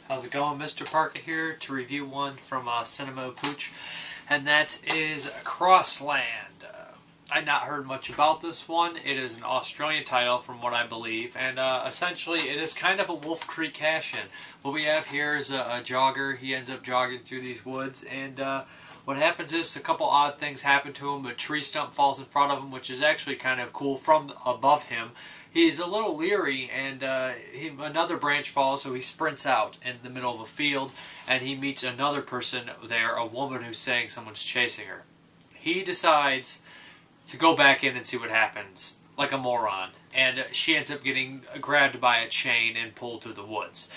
How's it going? Mrparka here to review one from Cinema Pooch, and that is Crossland. I've not heard much about this one. It is an Australian title from what I believe, and essentially it is kind of a Wolf Creek cash-in. What we have here is a jogger. He ends up jogging through these woods, and what happens is a couple odd things happen to him. A tree stump falls in front of him, which is actually kind of cool from above him. He's a little leery, and another branch falls, so he sprints out in the middle of a field, and he meets another person there, a woman who's saying someone's chasing her. He decides to go back in and see what happens, like a moron, and she ends up getting grabbed by a chain and pulled through the woods.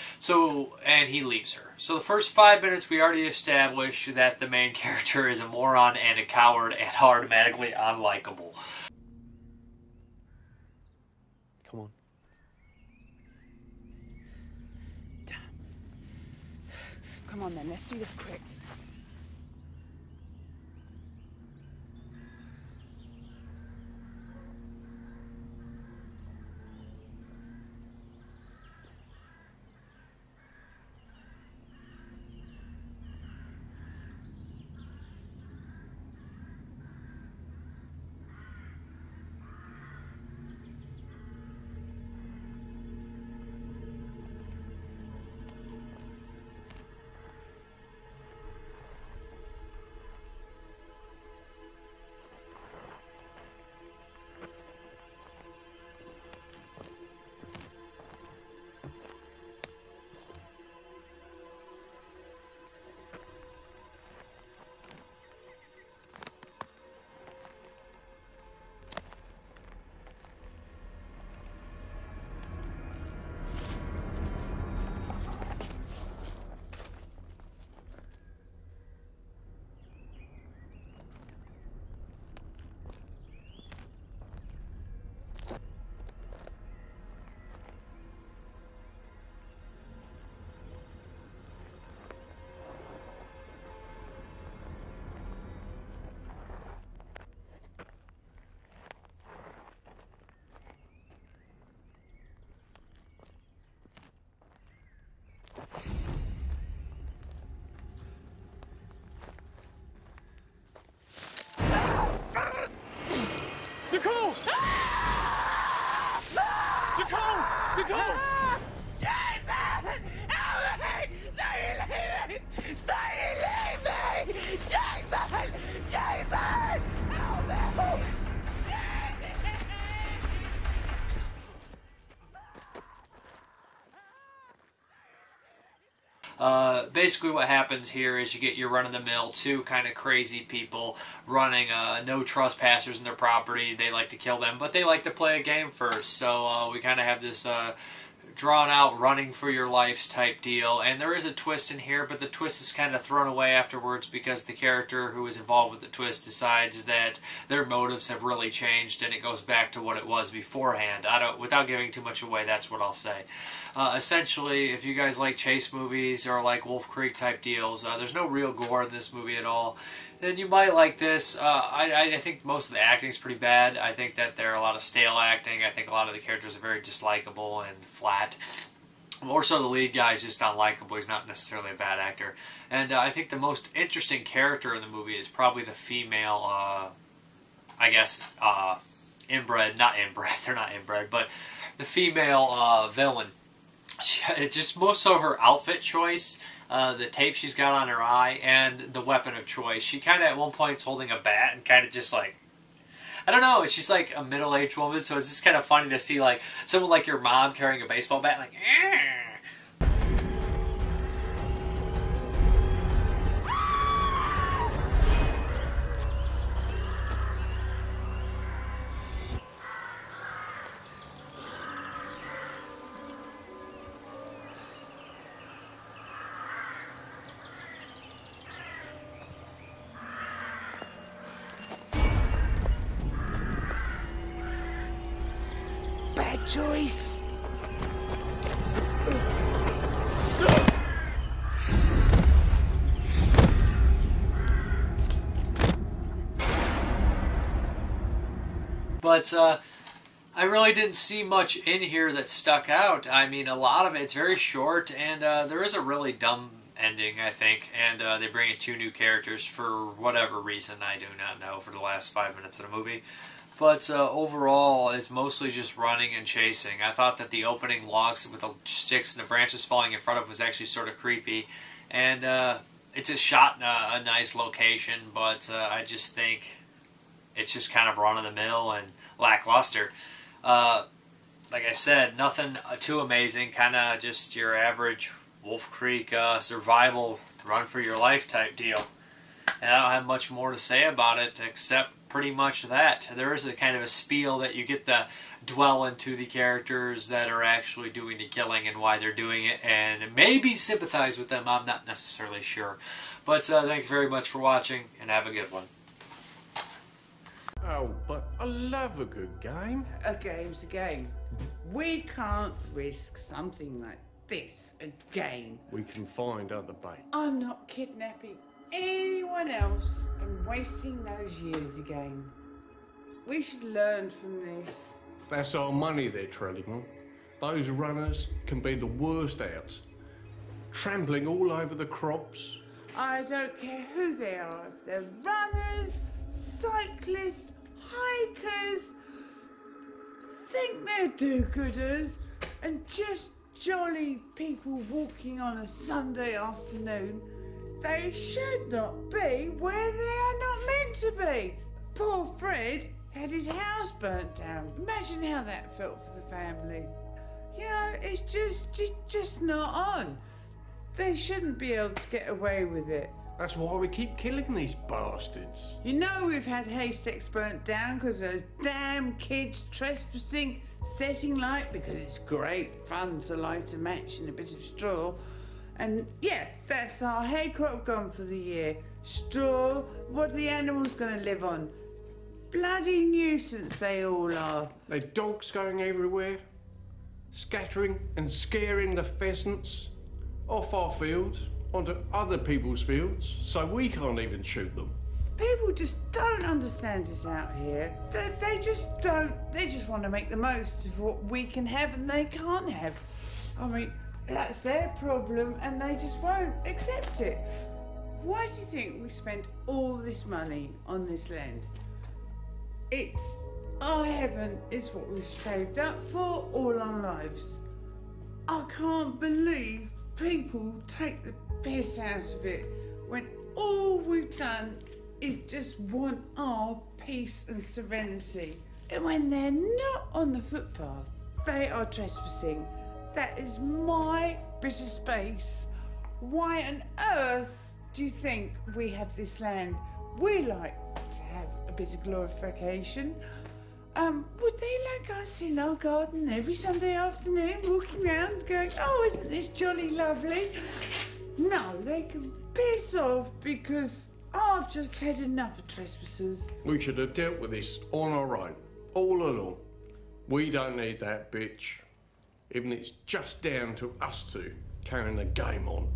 And he leaves her. So the first 5 minutes we already established that the main character is a moron and a coward and automatically unlikable. Come on. Come on then, let's do this quick. Nicole! Nicole! Nicole! Jason! Help me! Don't leave me! Don't leave me! Jason! Jason! Help me! Basically what happens here is you get your run-of-the-mill two kind of crazy people running no trespassers in their property. They like to kill them, but they like to play a game first. So we kind of have this drawn out running for your lives type deal, and there is a twist in here, but the twist is kind of thrown away afterwards because the character who is involved with the twist decides that their motives have really changed and it goes back to what it was beforehand. Without giving too much away, that's what I'll say. Essentially, if you guys like chase movies or like Wolf Creek type deals, there's no real gore in this movie at all, then you might like this. I think most of the acting is pretty bad. I think that there are a lot of stale acting. I think a lot of the characters are very dislikable and flat. More so the lead guy is just unlikable. He's not necessarily a bad actor. And I think the most interesting character in the movie is probably the female, I guess, inbred, not inbred, they're not inbred, but the female villain. Just more so her outfit choice, the tape she's got on her eye, and the weapon of choice. She kind of at one point is holding a bat and kind of just like, I don't know, she's like a middle-aged woman, so it's just kind of funny to see like someone like your mom carrying a baseball bat, like, Bad choice! But I really didn't see much in here that stuck out. I mean, a lot of it's very short, and there is a really dumb ending, I think, and they bring in 2 new characters for whatever reason, I do not know, for the last 5 minutes of the movie. But overall, it's mostly just running and chasing. I thought that the opening logs with the sticks and the branches falling in front of was actually sort of creepy, and it's just shot in a nice location, but I just think it's just kind of run-of-the-mill and lackluster. Like I said, nothing too amazing, kind of just your average Wolf Creek survival, run for your life type deal. And I don't have much more to say about it except pretty much that. There is a kind of a spiel that you get to dwell into the characters that are actually doing the killing and why they're doing it, and maybe sympathize with them. I'm not necessarily sure. But thank you very much for watching, and have a good one. Oh, but I love a good game. A game's a game. We can't risk something like this again. We can find other bait. I'm not kidnapping anyone else and wasting those years again. We should learn from this. That's our money they're treading on. Those runners can be the worst out. Trampling all over the crops. I don't care who they are. They're runners, cyclists, hikers. Think they're do-gooders and just jolly people walking on a Sunday afternoon. They should not be where they are not meant to be. Poor Fred had his house burnt down. Imagine how that felt for the family. You know, it's just not on. They shouldn't be able to get away with it. That's why we keep killing these bastards. You know we've had haystacks burnt down because those damn kids trespassing, setting light because it's great fun to light a match in a bit of straw. And yeah, that's our hay crop gone for the year. Straw, what are the animals going to live on? Bloody nuisance they all are. They dogs going everywhere, scattering and scaring the pheasants off our fields onto other people's fields, so we can't even shoot them. People just don't understand us out here. They just don't. They just want to make the most of what we can have and they can't have. I mean, that's their problem and they just won't accept it. Why do you think we spend all this money on this land? It's our heaven is what we've saved up for all our lives. I can't believe people take the piss out of it when all we've done is just want our peace and serenity. And when they're not on the footpath, they are trespassing. That is my bit of space. Why on earth do you think we have this land? We like to have a bit of glorification. Would they like us in our garden every Sunday afternoon, walking around going, oh, isn't this jolly lovely? No, they can piss off because I've just had enough of trespassers. We should have dealt with this on our own, all along. We don't need that bitch, even it's just down to us two carrying the game on.